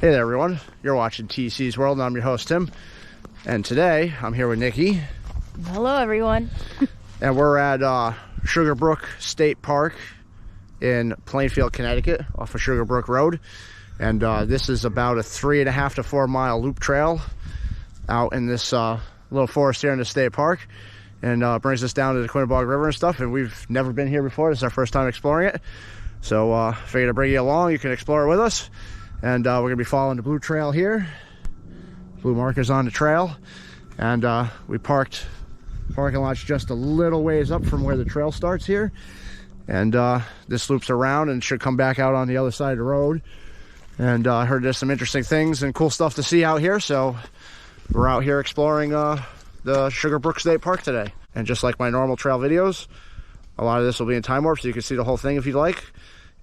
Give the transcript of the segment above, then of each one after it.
Hey there everyone, you're watching TC's World and I'm your host Tim, and today I'm here with Nikki. Hello everyone. And we're at Sugar Brook State Park in Plainfield, Connecticut off of Sugar Brook Road, and this is about a 3.5 to 4 mile loop trail out in this little forest here in the state park, and brings us down to the Quinebaug River and stuff, and we've never been here before. This is our first time exploring it, so figured to bring you along. You can explore it with us. And we're gonna be following the blue trail here. Blue markers on the trail. And we parked parking lot's just a little ways up from where the trail starts here. And this loops around and should come back out on the other side of the road. And I heard there's some interesting things and cool stuff to see out here. So we're out here exploring the Sugar Brook State Park today. And just like my normal trail videos, a lot of this will be in time warp, so you can see the whole thing if you'd like.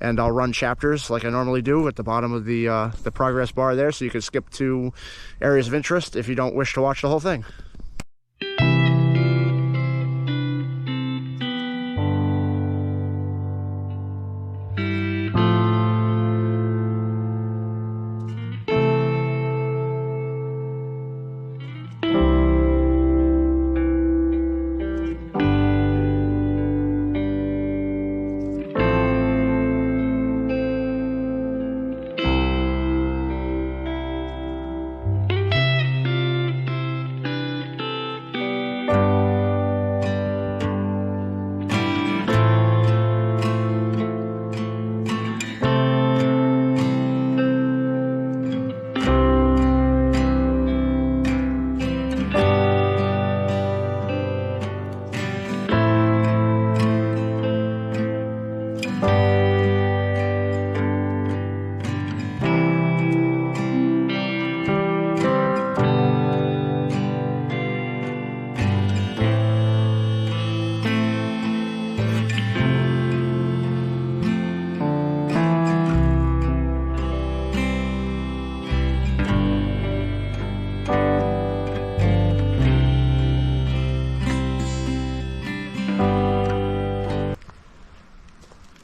And I'll run chapters like I normally do at the bottom of the progress bar there, so you can skip to areas of interest if you don't wish to watch the whole thing.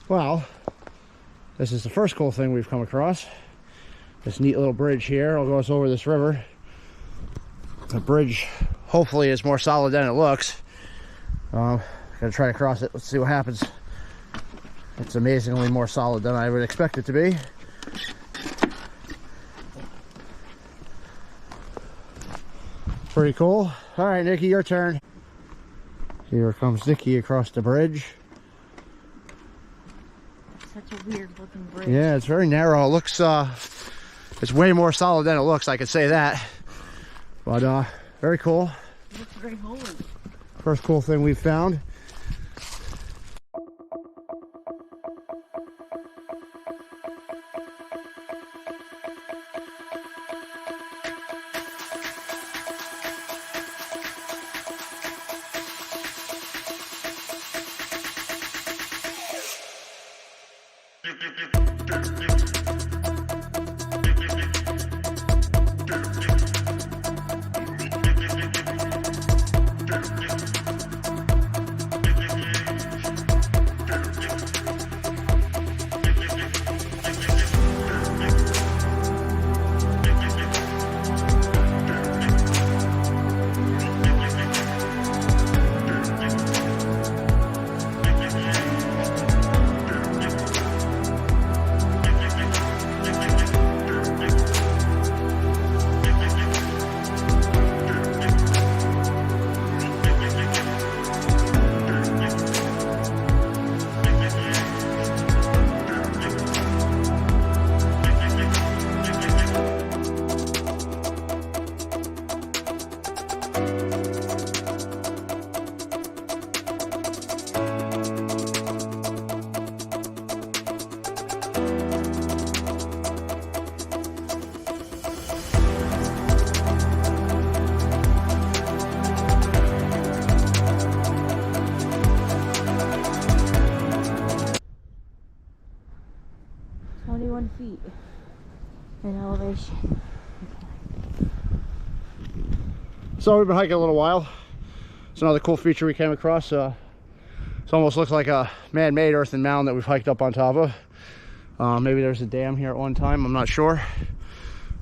Well, this is the first cool thing we've come across. This neat little bridge here. I'll go us over this river. The bridge hopefully is more solid than it looks. Gonna try to cross it. Let's see what happens. It's amazingly more solid than I would expect it to be. Pretty cool. All right, Nikki, your turn. Here comes Nikki across the bridge. Such a weird looking bridge. Yeah, it's very narrow. It looks it's way more solid than it looks, I could say that. But very cool. It looks very holy. First cool thing we've found. Feet in elevation. So we've been hiking a little while. It's another cool feature we came across. It almost looks like a man-made earthen mound that we've hiked up on top of. Maybe there's a dam here at one time, I'm not sure.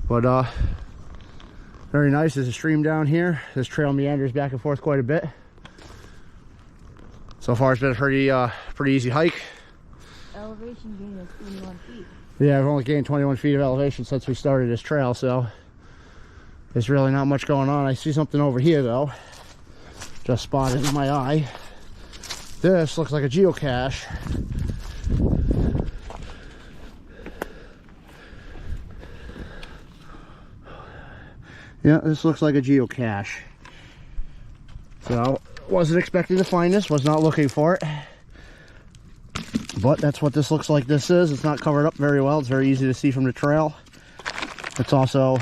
But very nice. There's a stream down here. This trail meanders back and forth quite a bit. So far it's been a pretty easy hike. Elevation gain is 21 feet. Yeah, I've only gained 21 feet of elevation since we started this trail, so there's really not much going on. I see something over here though. Just spotted in my eye. This looks like a geocache. Yeah, this looks like a geocache. So, wasn't expecting to find this, was not looking for it. But that's what this looks like this is. It's not covered up very well. It's very easy to see from the trail. It's also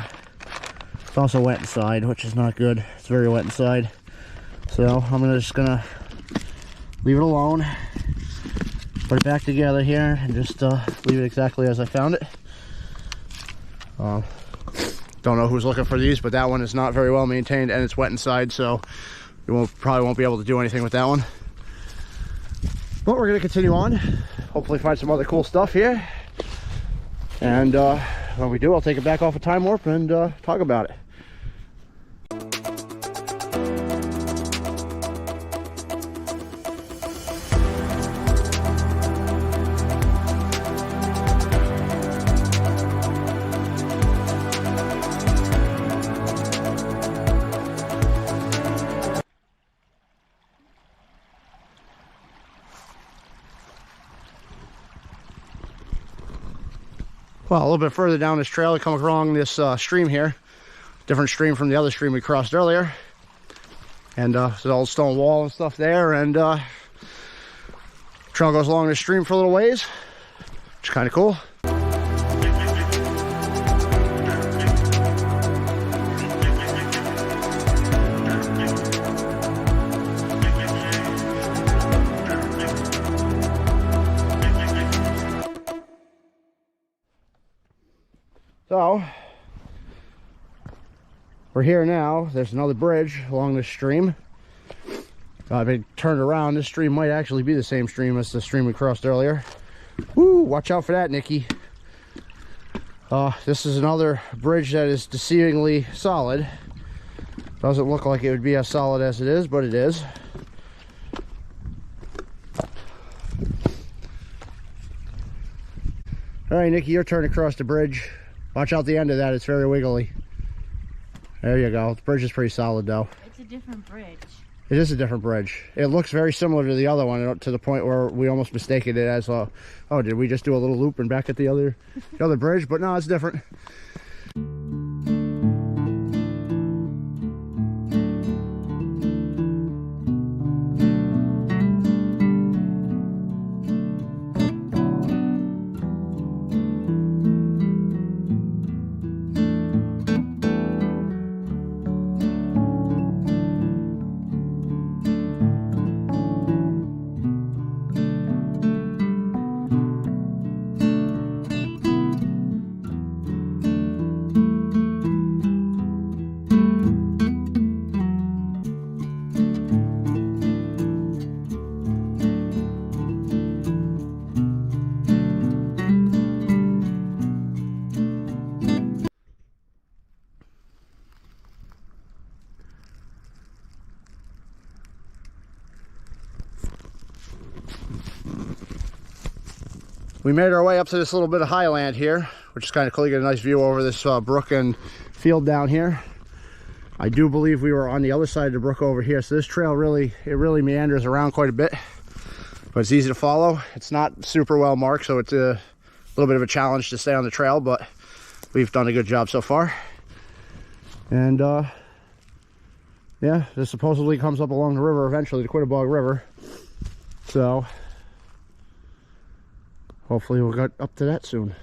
wet inside, which is not good. It's very wet inside. So I'm just gonna leave it alone. Put it back together here and just leave it exactly as I found it. Don't know who's looking for these, but that one is not very well maintained and it's wet inside, so you probably won't be able to do anything with that one. But we're gonna continue on. Hopefully find some other cool stuff here. And when we do, I'll take it back off a time warp and talk about it. Well, a little bit further down this trail, we come along this stream here. Different stream from the other stream we crossed earlier. And there's an old stone wall and stuff there. And trail goes along this stream for a little ways, which is kind of cool. So, we're here now. There's another bridge along this stream. I've been turned around. This stream might actually be the same stream as the stream we crossed earlier. Woo! Watch out for that, Nikki. This is another bridge that is deceivingly solid. Doesn't look like it would be as solid as it is, but it is. All right, Nikki, your turn to cross the bridge. Watch out the end of that, it's very wiggly. There you go. The bridge is pretty solid though. It's a different bridge. It is a different bridge. It looks very similar to the other one, to the point where we almost mistaken it as oh, did we just do a little loop and back at the other bridge? But no, it's different. We made our way up to this little bit of highland here, which is kind of cool. You get a nice view over this brook and field down here. I do believe we were on the other side of the brook over here, so this trail really meanders around quite a bit, but it's easy to follow. It's not super well marked, so it's a little bit of a challenge to stay on the trail, but we've done a good job so far. And yeah, this supposedly comes up along the river eventually, the Quinebaug River. So hopefully we'll get up to that soon.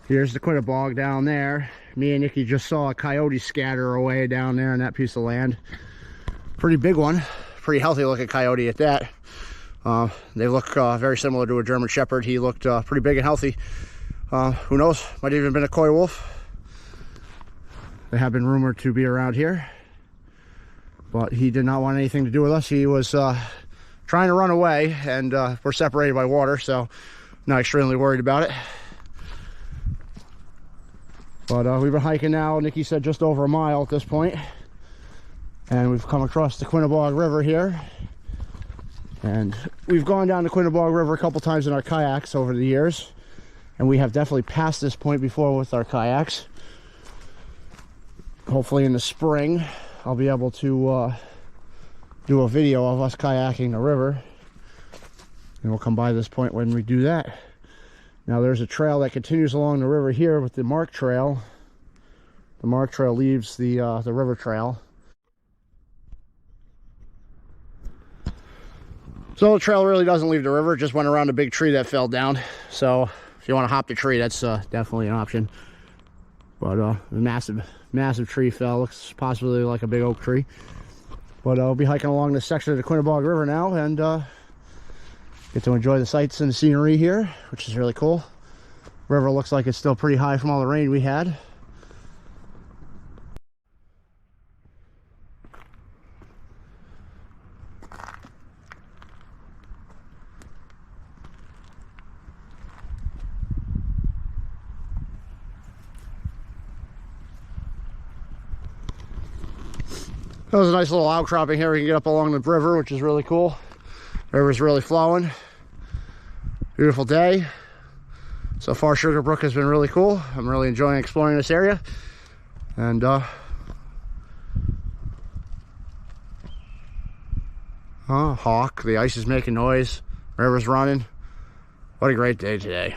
Here's the Quinebaug down there. Me and Nikki just saw a coyote scatter away down there on that piece of land. Pretty big one. Pretty healthy looking coyote at that. They look very similar to a German Shepherd. He looked pretty big and healthy. Who knows? Might have even been a coy wolf. They have been rumored to be around here. But he did not want anything to do with us. He was trying to run away, and we're separated by water, so not extremely worried about it. But we've been hiking now, Nikki said, just over a mile at this point. And we've come across the Quinebaug River here. And we've gone down the Quinebaug River a couple times in our kayaks over the years. And we have definitely passed this point before with our kayaks. Hopefully in the spring, I'll be able to do a video of us kayaking the river. And we'll come by this point when we do that. Now there's a trail that continues along the river here with the Mark Trail. The Mark Trail leaves the river trail. So the trail really doesn't leave the river, it just went around a big tree that fell down. So if you want to hop the tree, that's definitely an option. But a massive tree fell, looks possibly like a big oak tree. But I'll be hiking along this section of the Quinebaug River now and get to enjoy the sights and the scenery here, which is really cool. River looks like it's still pretty high from all the rain we had. That was a nice little outcropping here. We can get up along the river, which is really cool. The river's really flowing. Beautiful day. So far, Sugar Brook has been really cool. I'm really enjoying exploring this area. And hawk, the ice is making noise. River's running. What a great day today.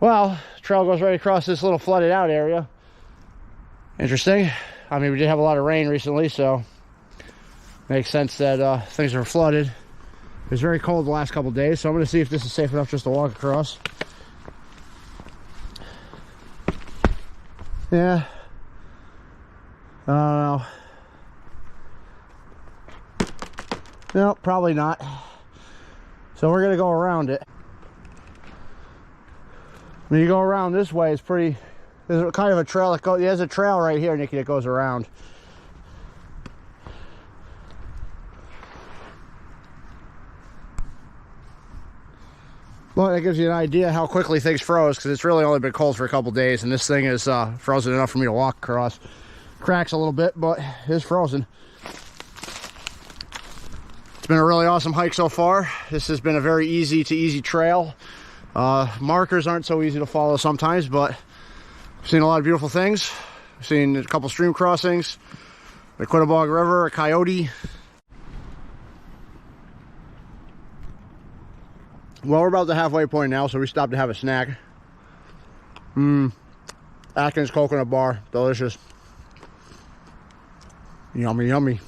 Well, the trail goes right across this little flooded out area. Interesting. I mean, we did have a lot of rain recently, so makes sense that things are flooded. It was very cold the last couple days, so I'm going to see if this is safe enough just to walk across. Yeah. I don't know. No, probably not. So we're going to go around it. When you go around this way, it's pretty... There's kind of a trail that goes... There's a trail right here, Nikki, that goes around. Well, that gives you an idea how quickly things froze, because it's really only been cold for a couple days, and this thing is frozen enough for me to walk across. Cracks a little bit, but it's frozen. It's been a really awesome hike so far. This has been a very easy trail. Markers aren't so easy to follow sometimes, but I've seen a lot of beautiful things. I've seen a couple stream crossings, the Quinebaug River, a coyote. Well, we're about the halfway point now, so we stopped to have a snack. Atkins coconut bar, delicious. Yummy, yummy.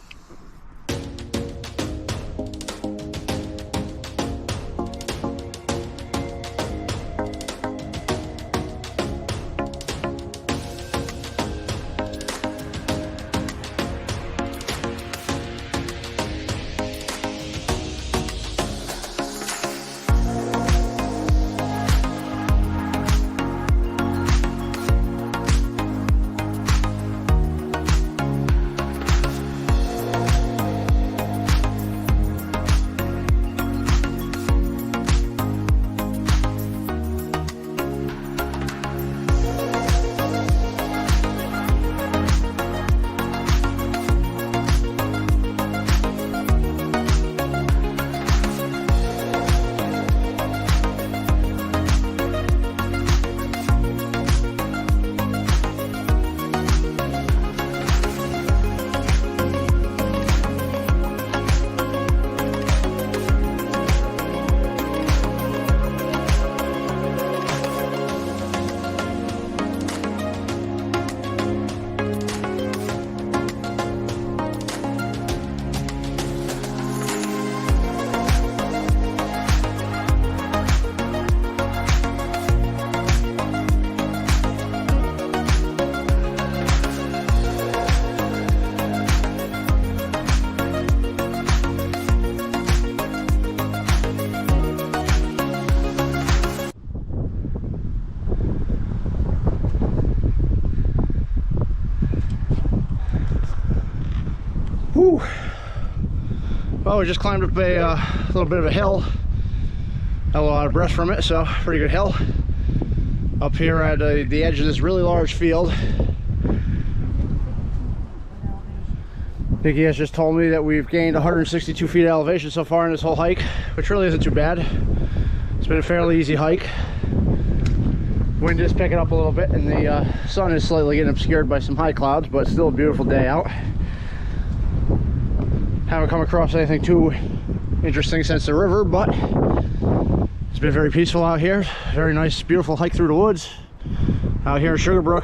Whew. Well, we just climbed up a little bit of a hill. Had a lot of breath from it, so pretty good hill. Up here at the edge of this really large field. Nikki has just told me that we've gained 162 feet of elevation so far in this whole hike, which really isn't too bad. It's been a fairly easy hike. Wind is picking up a little bit, and the sun is slightly getting obscured by some high clouds, but still a beautiful day out. Haven't come across anything too interesting since the river, but it's been very peaceful out here. Very nice, beautiful hike through the woods out here in Sugar Brook.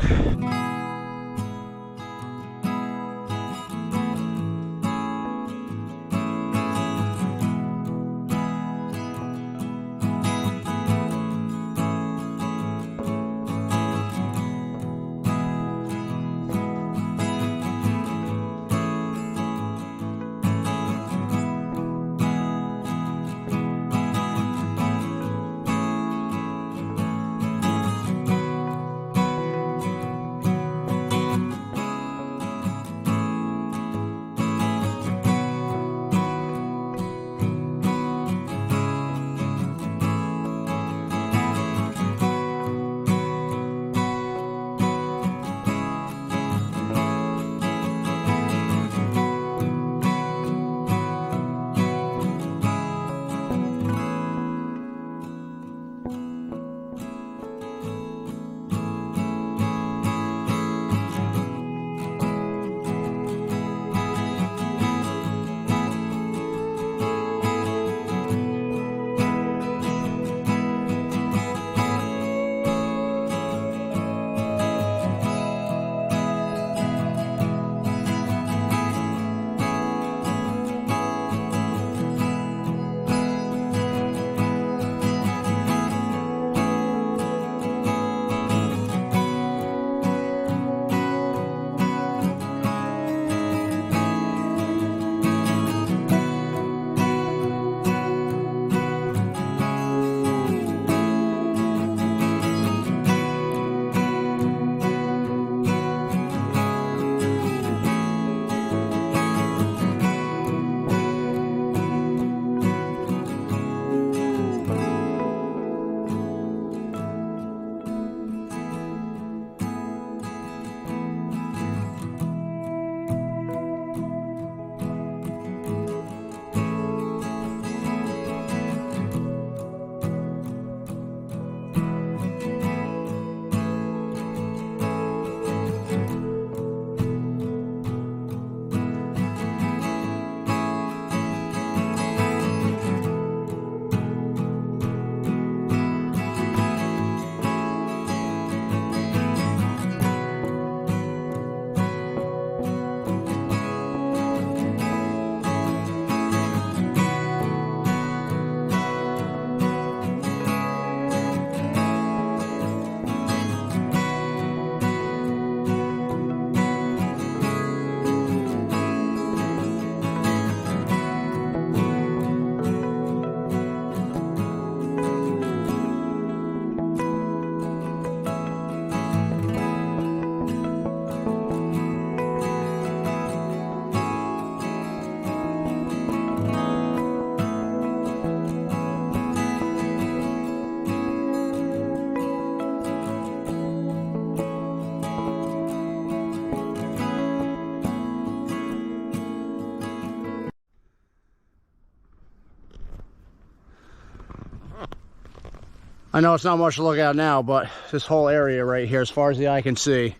I know it's not much to look at now, but this whole area right here, as far as the eye can see,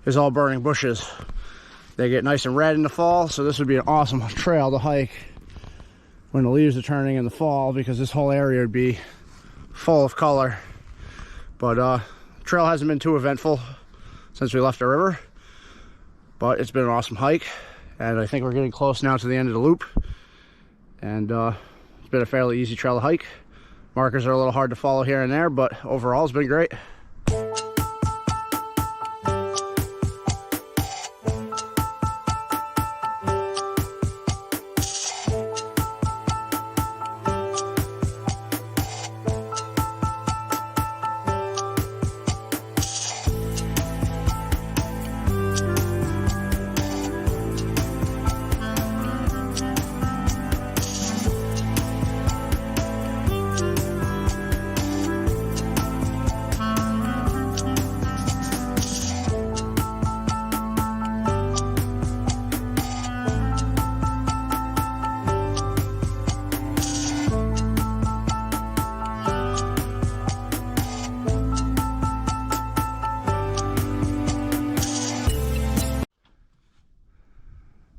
is all burning bushes. They get nice and red in the fall, so this would be an awesome trail to hike when the leaves are turning in the fall, because this whole area would be full of color. But the trail hasn't been too eventful since we left the river, but it's been an awesome hike, and I think we're getting close now to the end of the loop. And it's been a fairly easy trail to hike. Markers are a little hard to follow here and there, but overall it's been great.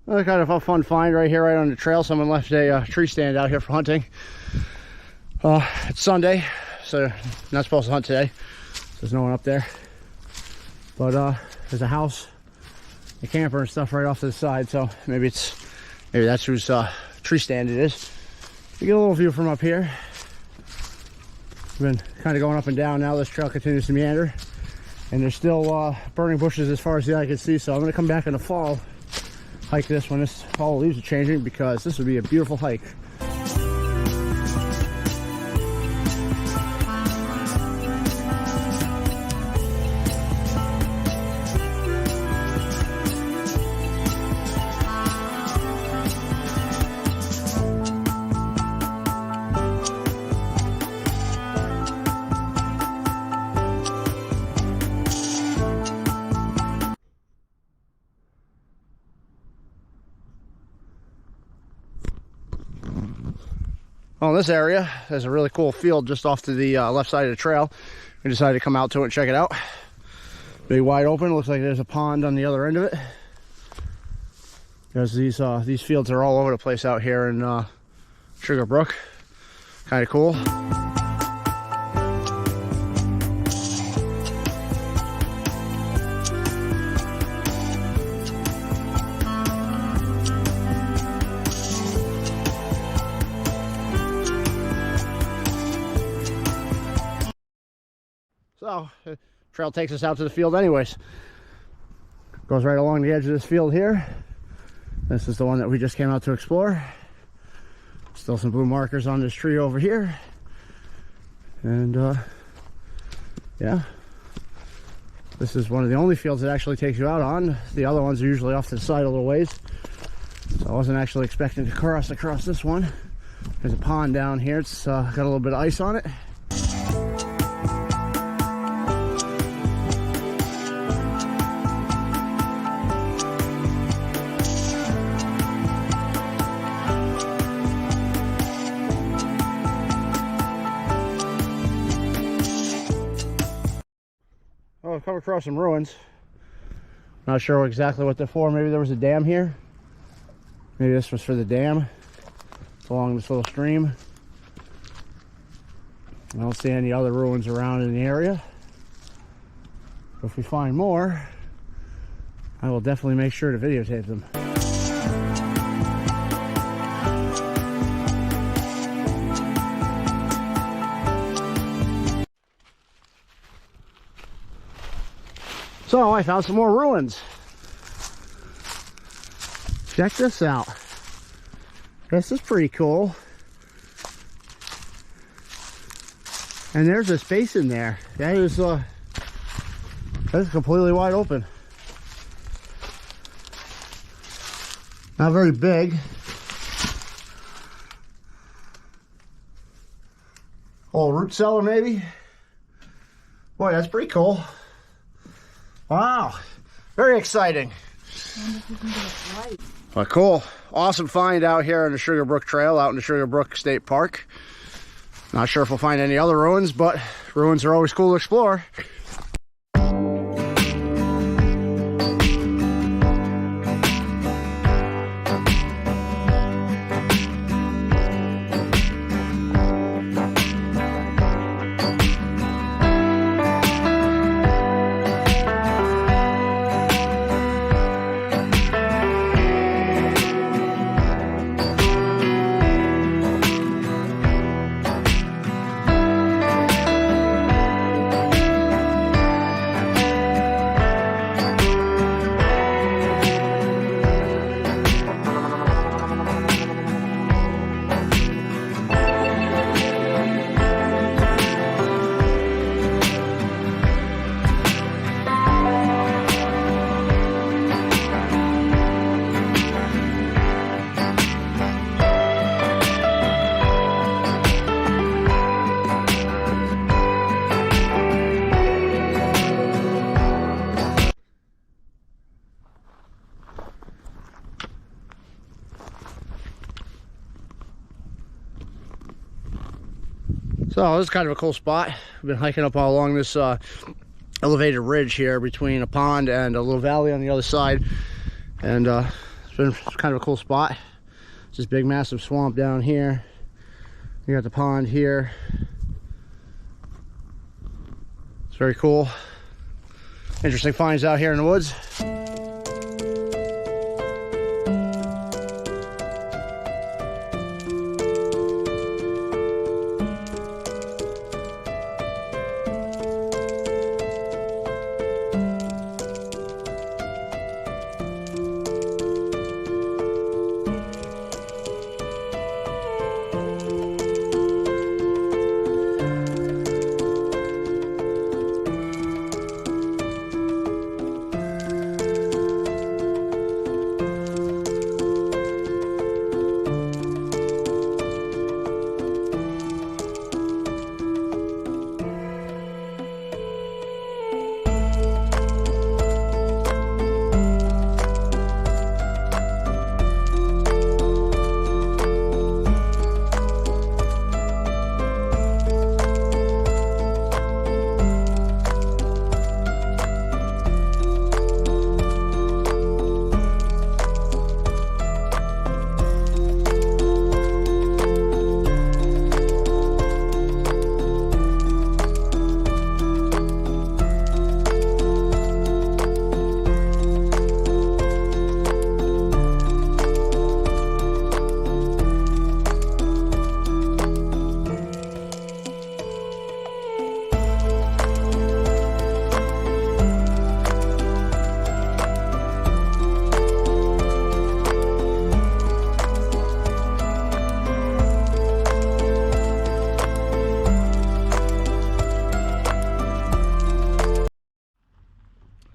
Another kind of a fun find right here, right on the trail. Someone left a tree stand out here for hunting. It's Sunday, so not supposed to hunt today. There's no one up there. But there's a house, a camper and stuff right off to the side, so maybe that's whose tree stand it is. You get a little view from up here. We've been kind of going up and down now. This trail continues to meander, and there's still burning bushes as far as the eye can see, so I'm going to come back in the fall, hike this when all the leaves are changing, because this would be a beautiful hike. Well, in this area, there's a really cool field just off to the left side of the trail. We decided to come out to it and check it out. Big wide open. Looks like there's a pond on the other end of it. Because these fields are all over the place out here in Sugar Brook. Kind of cool. So, the trail takes us out to the field anyways. Goes right along the edge of this field here. This is the one that we just came out to explore. Still some blue markers on this tree over here. And yeah, this is one of the only fields that actually takes you out on. The other ones are usually off to the side a little ways. So I wasn't actually expecting to cross across this one. There's a pond down here. It's got a little bit of ice on it. Oh, I've come across some ruins. Not sure exactly what they're for. Maybe there was a dam here. Maybe this was for the dam. It's along this little stream. I don't see any other ruins around in the area. But if we find more, I will definitely make sure to videotape them. So I found some more ruins. Check this out. This is pretty cool. And there's a space in there. That is completely wide open. Not very big. Oh, root cellar maybe? Boy, that's pretty cool. Wow, very exciting. But cool, awesome find out here on the Sugar Brook Trail, out in the Sugar Brook State Park. Not sure if we'll find any other ruins, but ruins are always cool to explore. So this is kind of a cool spot. We've been hiking up all along this elevated ridge here between a pond and a little valley on the other side. And it's been kind of a cool spot. It's this big massive swamp down here. You got the pond here. It's very cool. Interesting finds out here in the woods.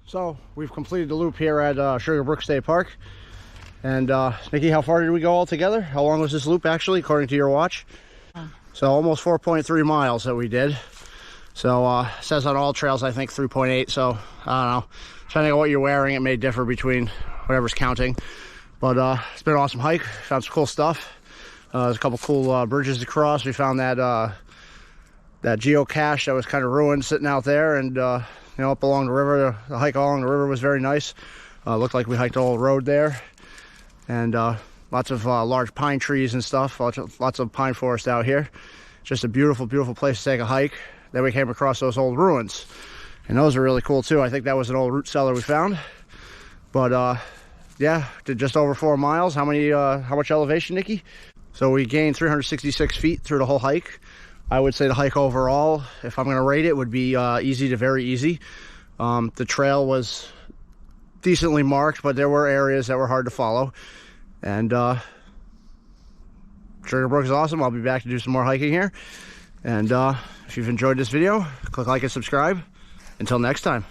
So we've completed the loop here at Sugar Brook State Park. And Nikki, how far did we go all together? How long was this loop actually, according to your watch? So almost 4.3 miles that we did. So it says on all trails, I think 3.8. So I don't know. Depending on what you're wearing, it may differ between whatever's counting. But it's been an awesome hike. Found some cool stuff. There's a couple cool bridges to cross. We found that that geocache that was kind of ruined sitting out there, and you know, up along the river. The hike along the river was very nice. Looked like we hiked the whole road there, and lots of large pine trees and stuff. Lots of pine forest out here. Just a beautiful, beautiful place to take a hike. Then we came across those old ruins, and those are really cool too. I think that was an old root cellar we found. But yeah, did just over 4 miles. How much elevation, Nikki? So we gained 366 feet through the whole hike. I would say the hike overall, if I'm going to rate it, would be easy to very easy. The trail was decently marked, but there were areas that were hard to follow. And Sugar Brook is awesome. I'll be back to do some more hiking here. And if you've enjoyed this video, click like and subscribe. Until next time.